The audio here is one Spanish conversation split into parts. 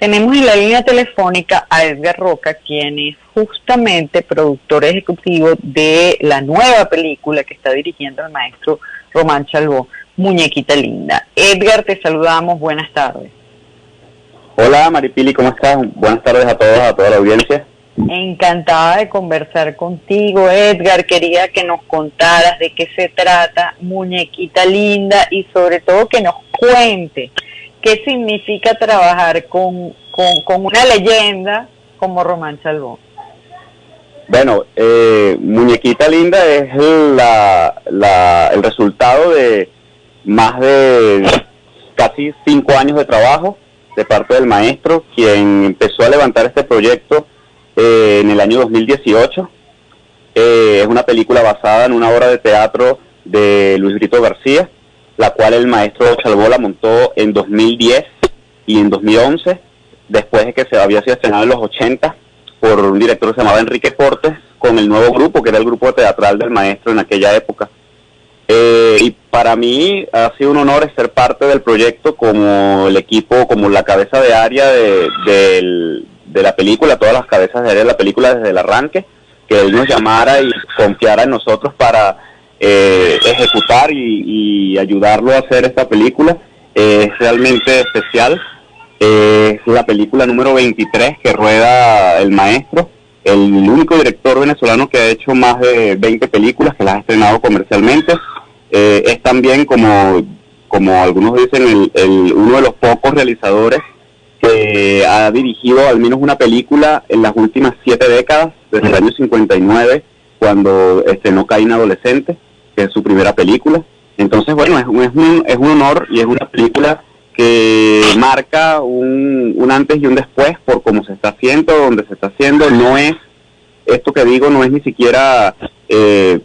Tenemos en la línea telefónica a Edgar Roca, quien es justamente productor ejecutivo de la nueva película que está dirigiendo el maestro Román Chalbaud, Muñequita Linda. Edgar, te saludamos, buenas tardes. Hola Maripili, ¿cómo estás? Buenas tardes a todos, a toda la audiencia. Encantada de conversar contigo, Edgar. Quería que nos contaras de qué se trata Muñequita Linda y sobre todo que nos cuente qué significa trabajar con una leyenda como Román Chalbaud. Bueno, Muñequita Linda es el resultado de más de casi 5 años de trabajo de parte del maestro, quien empezó a levantar este proyecto en el año 2018. Es una película basada en una obra de teatro de Luis Brito García, la cual el maestro Chalbaud la montó en 2010 y en 2011, después de que se había sido estrenado en los 80 por un director que se llamaba Enrique Portes, con el nuevo grupo, que era el grupo teatral del maestro en aquella época. Y para mí ha sido un honor ser parte del proyecto como el equipo, como la cabeza de área de la película, todas las cabezas de área de la película desde el arranque, que él nos llamara y confiara en nosotros para ejecutar y ayudarlo a hacer esta película. Es realmente especial. Es la película número 23 que rueda el maestro, el único director venezolano que ha hecho más de 20 películas, que las ha estrenado comercialmente. Es también, como algunos dicen, uno de los pocos realizadores que ha dirigido al menos una película en las últimas 7 décadas, desde el año 59, cuando estrenó Caín Adolescente, que es su primera película. Entonces, bueno, es un honor y es una película que marca un antes y un después por cómo se está haciendo, donde se está haciendo. No es, esto que digo, no es ni siquiera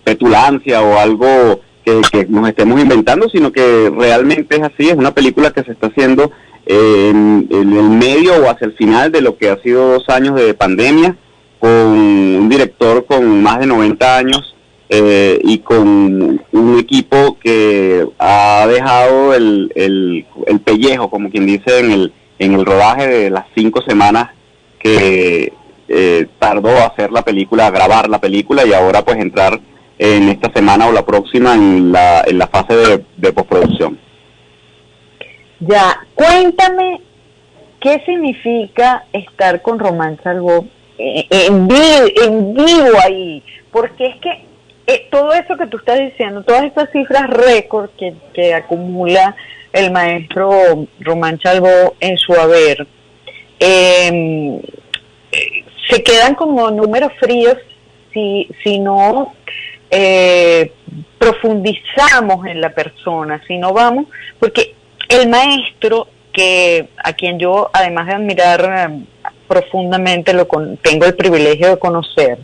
petulancia o algo que nos estemos inventando, sino que realmente es así. Es una película que se está haciendo en el medio o hacia el final de lo que ha sido 2 años de pandemia, con un director con más de 90 años y con un equipo que ha dejado el pellejo, como quien dice, en el rodaje de las 5 semanas que tardó a hacer la película, a grabar la película, y ahora pues entrar en esta semana o la próxima en la fase de postproducción. Ya, cuéntame qué significa estar con Román Chalbaud en vivo ahí, porque es que todo eso que tú estás diciendo, todas estas cifras récord que acumula el maestro Román Chalbaud en su haber, se quedan como números fríos si no profundizamos en la persona, si no vamos, porque el maestro, a quien yo, además de admirar profundamente, tengo el privilegio de conocer,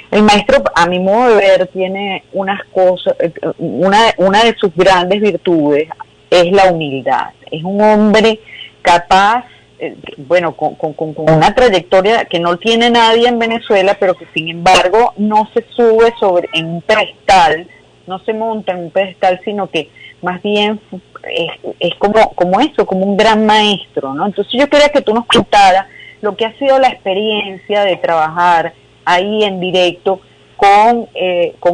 el maestro, a mi modo de ver, tiene unas cosas, una de sus grandes virtudes es la humildad. Es un hombre capaz, con una trayectoria que no tiene nadie en Venezuela, pero que sin embargo no se sube en un pedestal, no se monta en un pedestal, sino que más bien es como eso, como un gran maestro, ¿no? Entonces yo quería que tú nos contaras lo que ha sido la experiencia de trabajar ahí en directo con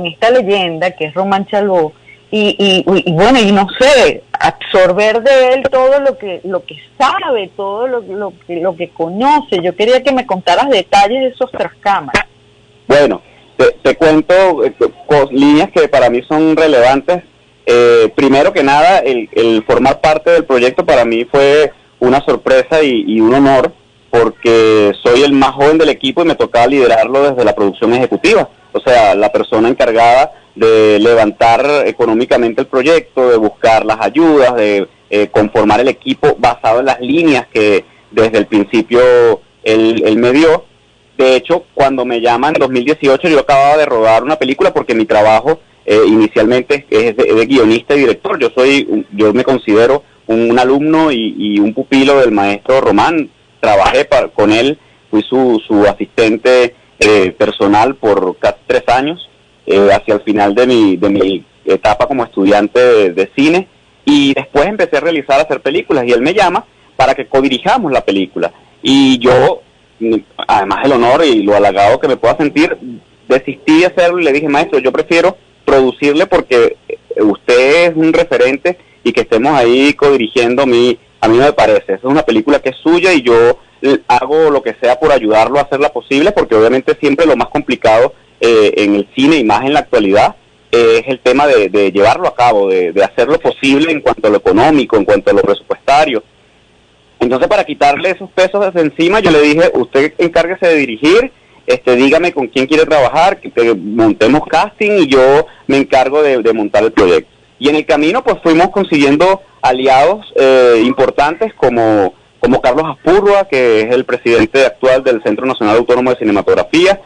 esta leyenda que es Román Chalbaud y no sé, absorber de él todo lo que sabe, todo lo que conoce. Yo quería que me contaras detalles de esos tras cámaras. Bueno, te cuento líneas que para mí son relevantes. Primero que nada, el formar parte del proyecto para mí fue una sorpresa y un honor, porque soy el más joven del equipo y me tocaba liderarlo desde la producción ejecutiva, o sea, la persona encargada de levantar económicamente el proyecto, de buscar las ayudas, de conformar el equipo basado en las líneas que desde el principio él me dio. De hecho, cuando me llaman en 2018, yo acababa de rodar una película, porque mi trabajo inicialmente es de guionista y director. Yo me considero un alumno y un pupilo del maestro Román. Trabajé con él, fui su asistente personal por casi 3 años, hacia el final de mi etapa como estudiante de cine, y después empecé a hacer películas, y él me llama para que codirijamos la película. Y yo, además del honor y lo halagado que me pueda sentir, desistí de hacerlo y le dije, maestro, yo prefiero producirle porque usted es un referente y que estemos ahí codirigiendo a mí no me parece. Es una película que es suya y yo hago lo que sea por ayudarlo a hacerla posible, porque obviamente siempre lo más complicado en el cine y más en la actualidad es el tema de llevarlo a cabo, de hacerlo posible en cuanto a lo económico, en cuanto a lo presupuestario. Entonces, para quitarle esos pesos de encima, yo le dije, usted encárguese de dirigir, dígame con quién quiere trabajar, que montemos casting y yo me encargo de montar el proyecto. Y en el camino pues fuimos consiguiendo aliados importantes como Carlos Aspurua, que es el presidente actual del Centro Nacional Autónomo de Cinematografía,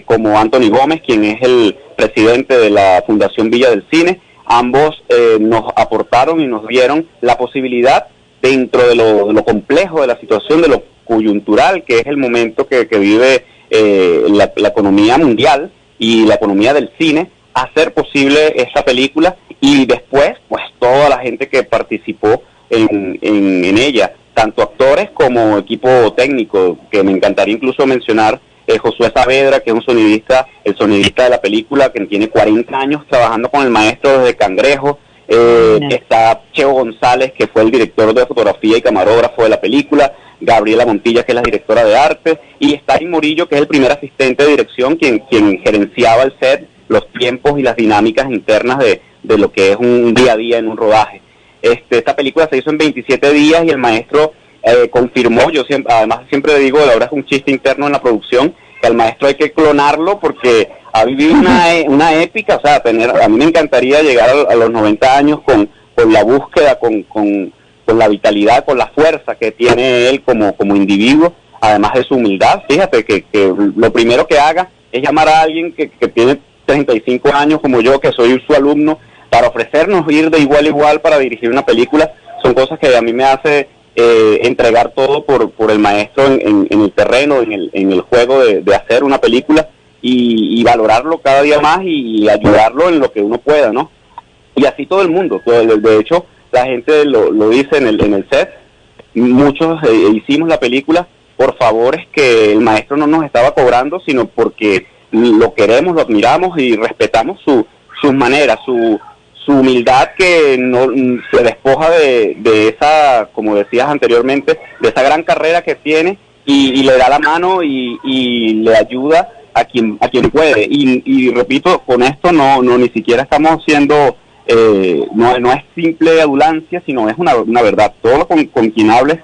como Anthony Gómez, quien es el presidente de la Fundación Villa del Cine. Ambos nos aportaron y nos dieron la posibilidad, dentro de lo complejo de la situación, de lo coyuntural, que es el momento que vive la economía mundial y la economía del cine, hacer posible esta película, y después pues toda la gente que participó en ella, tanto actores como equipo técnico, que me encantaría incluso mencionar Josué Saavedra, que es el sonidista de la película, que tiene 40 años trabajando con el maestro desde Cangrejo. Está Cheo González, que fue el director de fotografía y camarógrafo de la película, Gabriela Montilla, que es la directora de arte, y Stalin Morillo, que es el primer asistente de dirección, quien gerenciaba el set, los tiempos y las dinámicas internas de lo que es un día a día en un rodaje. Esta película se hizo en 27 días y el maestro confirmó, además siempre digo, la verdad es un chiste interno en la producción, que al maestro hay que clonarlo porque ha vivido una épica, o sea, a mí me encantaría llegar a los 90 años con la búsqueda, con la vitalidad, con la fuerza que tiene él como individuo, además de su humildad. Fíjate que lo primero que haga es llamar a alguien que tiene 35 años como yo, que soy su alumno, para ofrecernos ir de igual a igual para dirigir una película. Son cosas que a mí me hace entregar todo por el maestro en el terreno, en el juego de hacer una película, y valorarlo cada día más y ayudarlo en lo que uno pueda, ¿no? Y así todo el mundo. De hecho, la gente lo dice en el set. Muchos hicimos la película por favores que el maestro no nos estaba cobrando, sino porque lo queremos, lo admiramos y respetamos sus maneras, su humildad, que no se despoja de esa, como decías anteriormente, de esa gran carrera que tiene, y le da la mano y le ayuda a quien puede. Y repito, con esto no ni siquiera estamos siendo, no es simple adulancia, sino es una verdad. Todos con quien hables,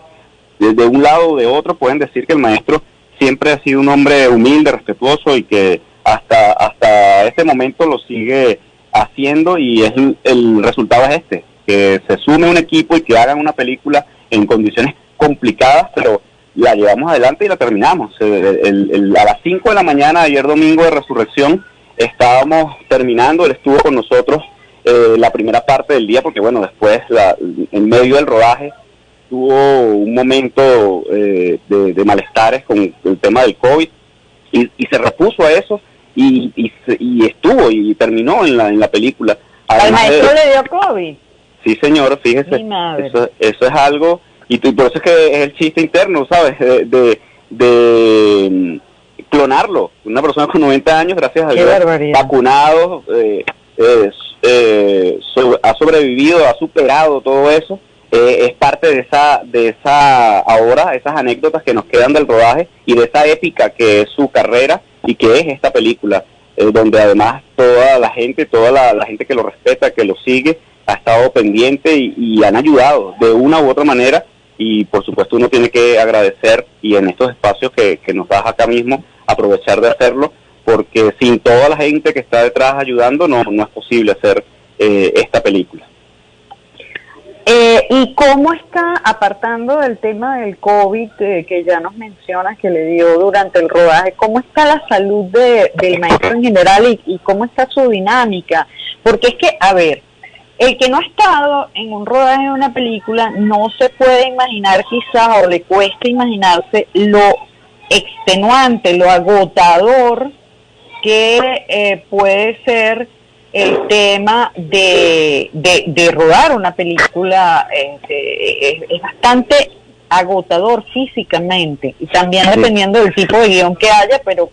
de un lado o de otro, pueden decir que el maestro siempre ha sido un hombre humilde, respetuoso, y que hasta este momento lo sigue haciendo, y el resultado es que se sume un equipo y que hagan una película en condiciones complicadas, pero la llevamos adelante y la terminamos. A las 5 de la mañana, ayer domingo de Resurrección, estábamos terminando. Él estuvo con nosotros la primera parte del día, porque bueno, después en medio del rodaje tuvo un momento de malestares con el tema del COVID, y se repuso a eso, y estuvo y terminó en la pelíula. ¿Al maestro le dio COVID? Sí, señor, fíjese, eso es algo, y por eso es que es el chiste interno, ¿sabes? De clonarlo. Una persona con 90 años, gracias a Dios, vacunado, ha sobrevivido, ha superado todo eso. Es parte de esa ahora, esas anécdotas que nos quedan del rodaje y de esa épica que es su carrera y que es esta película, donde además toda la gente que lo respeta, que lo sigue, ha estado pendiente y han ayudado de una u otra manera, y por supuesto uno tiene que agradecer, y en estos espacios que nos das acá mismo, aprovechar de hacerlo, porque sin toda la gente que está detrás ayudando no es posible hacer esta película. ¿Y cómo está, apartando del tema del COVID que ya nos mencionas que le dio durante el rodaje, cómo está la salud del maestro en general y cómo está su dinámica? Porque es que, a ver, el que no ha estado en un rodaje de una película no se puede imaginar quizás, o le cuesta imaginarse lo extenuante, lo agotador que puede ser el tema de rodar una película. Es bastante agotador físicamente y también dependiendo del tipo de guión que haya, pero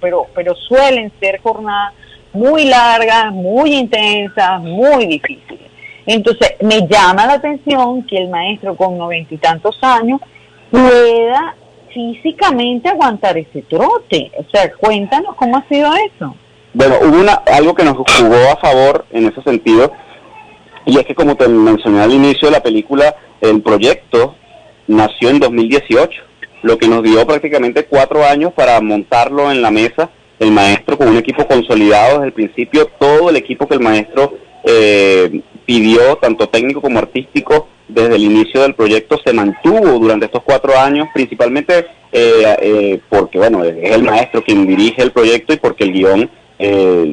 suelen ser jornadas muy largas, muy intensas, muy difíciles. Entonces me llama la atención que el maestro con 90 y tantos años pueda físicamente aguantar ese trote. O sea, cuéntanos cómo ha sido eso. Bueno, hubo algo que nos jugó a favor en ese sentido, y es que, como te mencioné al inicio de la película, el proyecto nació en 2018, lo que nos dio prácticamente 4 años para montarlo en la mesa. El maestro, con un equipo consolidado desde el principio, todo el equipo que el maestro pidió, tanto técnico como artístico, desde el inicio del proyecto, se mantuvo durante estos 4 años, principalmente porque, bueno, es el maestro quien dirige el proyecto y porque el guión,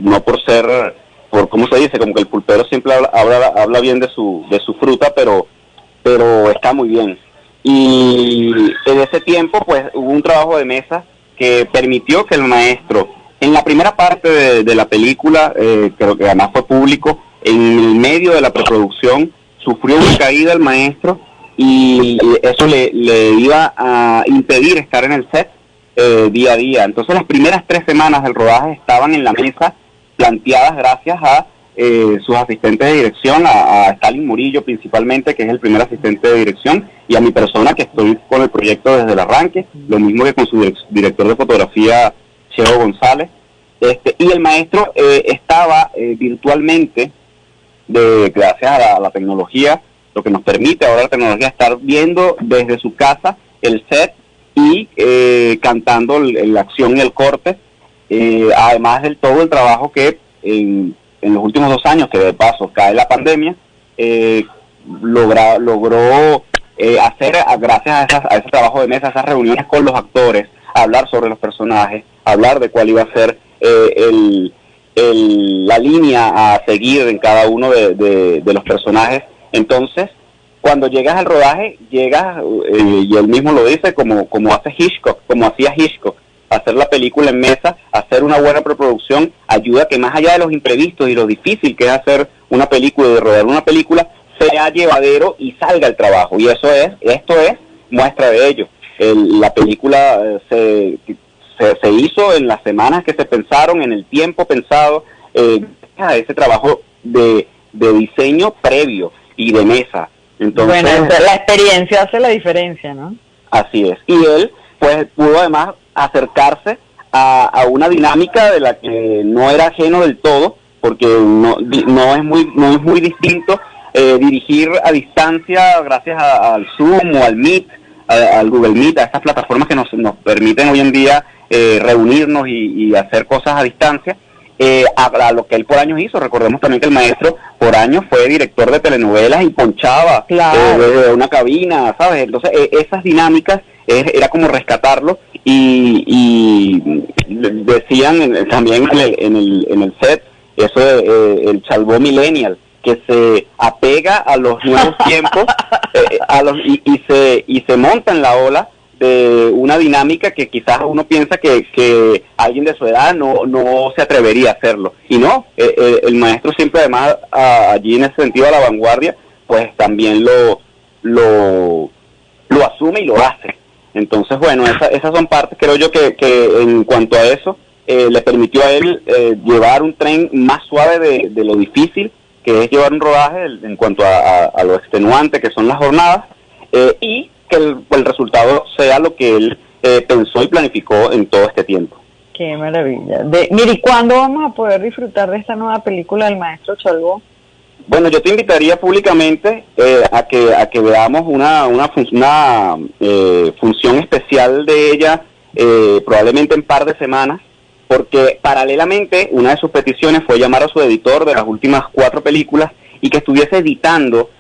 no por ser, por cómo se dice, como que el pulpero siempre habla bien de su fruta, pero está muy bien. Y en ese tiempo, pues, hubo un trabajo de mesa que permitió que el maestro, en la primera parte de la película, creo que además fue público, en el medio de la preproducción, sufrió una caída el maestro y eso le iba a impedir estar en el set día a día. Entonces las primeras 3 semanas del rodaje estaban en la mesa, planteadas gracias a sus asistentes de dirección, a Stalin Murillo principalmente, que es el primer asistente de dirección, y a mi persona, que estoy con el proyecto desde el arranque, lo mismo que con su director de fotografía, Cheo González. Y el maestro estaba virtualmente, gracias a la tecnología, lo que nos permite ahora la tecnología, estar viendo desde su casa el set y cantando la acción y el corte, además del todo el trabajo que en los últimos 2 años, que de paso cae la pandemia, logró hacer, gracias a ese trabajo de mesa, esas reuniones con los actores, hablar sobre los personajes, hablar de cuál iba a ser la línea a seguir en cada uno de los personajes. Entonces, cuando llegas al rodaje, llegas, y él mismo lo dice, como hace Hitchcock, como hacía Hitchcock, hacer la película en mesa, hacer una buena preproducción, ayuda a que, más allá de los imprevistos y lo difícil que es hacer una película y de rodar una película, sea llevadero y salga el trabajo. Y esto es muestra de ello. La película se hizo en las semanas que se pensaron, en el tiempo pensado, a ese trabajo de diseño previo y de mesa. Entonces, bueno, la experiencia hace la diferencia, ¿no? Así es. Y él, pues, pudo además acercarse a una dinámica de la que no era ajeno del todo, porque no es muy distinto dirigir a distancia gracias al Zoom o al Meet, al Google Meet, a estas plataformas que nos permiten hoy en día reunirnos y hacer cosas a distancia, a lo que él por años hizo. Recordemos también que el maestro por años fue director de telenovelas y ponchaba desde una cabina, ¿sabes? Entonces esas dinámicas era como rescatarlo, y decían también en el set eso de el Chalbó Millennial, que se apega a los nuevos tiempos y se monta en la ola de una dinámica que quizás uno piensa que alguien de su edad no se atrevería a hacerlo, y no, el maestro siempre, además, allí en ese sentido a la vanguardia, pues también lo asume y lo hace. Entonces, bueno, esas son partes, creo yo, que en cuanto a eso le permitió a él llevar un tren más suave de lo difícil que es llevar un rodaje, en cuanto a lo extenuante que son las jornadas, y que el resultado sea lo que él pensó y planificó en todo este tiempo. Qué maravilla. Mire, ¿cuándo vamos a poder disfrutar de esta nueva película del maestro Chalbó? Bueno, yo te invitaría públicamente a que veamos una función especial de ella, probablemente en par de semanas, porque paralelamente una de sus peticiones fue llamar a su editor de las últimas 4 películas y que estuviese editando.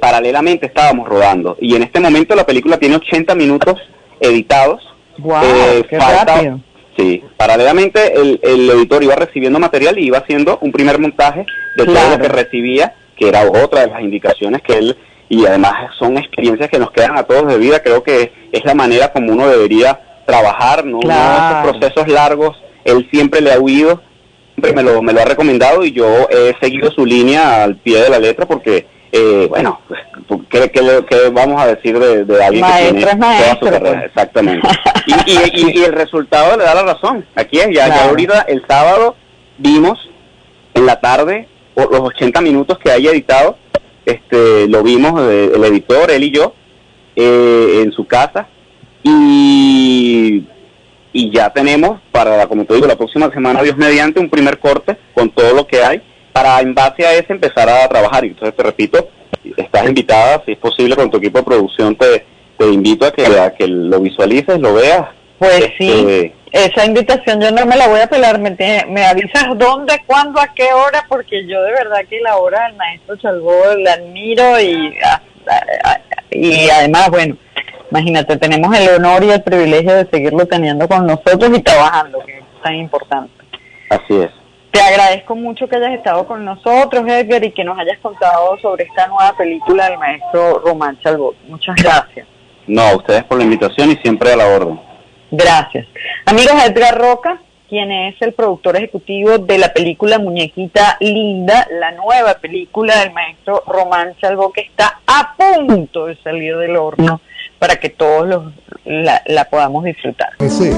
Paralelamente estábamos rodando, y en este momento la película tiene 80 minutos editados. ¡Wow! ¡Qué rápido! Sí, paralelamente el editor iba recibiendo material y iba haciendo un primer montaje de todo lo que recibía, que era otra de las indicaciones que él, y además son experiencias que nos quedan a todos de vida. Creo que es la manera como uno debería trabajar, ¿no? Claro. Esos procesos largos, él siempre le ha huido, siempre me lo ha recomendado, y yo he seguido su línea al pie de la letra, porque bueno, ¿qué vamos a decir de alguien Maestro que es tiene toda su maestro, carrera? pues. Exactamente. Y el resultado le da la razón. Aquí es, ya Claro. ahorita el sábado vimos en la tarde los 80 minutos que haya editado, lo vimos el editor, él y yo, en su casa, y ya tenemos para, como te digo, la próxima semana, Dios mediante, un primer corte con todo lo que hay, para en base a ese empezar a trabajar. Y entonces te repito, estás invitada, si es posible, con tu equipo de producción, te invito a que lo visualices, lo veas. Pues sí, esa invitación yo no me la voy a pelar. Me avisas dónde, cuándo, a qué hora, porque yo de verdad que la obra del maestro Chalbó la admiro y además, bueno, imagínate, tenemos el honor y el privilegio de seguirlo teniendo con nosotros y trabajando, que es tan importante. Así es. Te agradezco mucho que hayas estado con nosotros, Edgar, y que nos hayas contado sobre esta nueva película del maestro Román Chalbó. Muchas gracias. No, a ustedes por la invitación y siempre a la orden. Gracias. Amigos, Edgar Roca, quien es el productor ejecutivo de la película Muñequita Linda, la nueva película del maestro Román Chalbó, que está a punto de salir del horno para que todos la podamos disfrutar. Sí.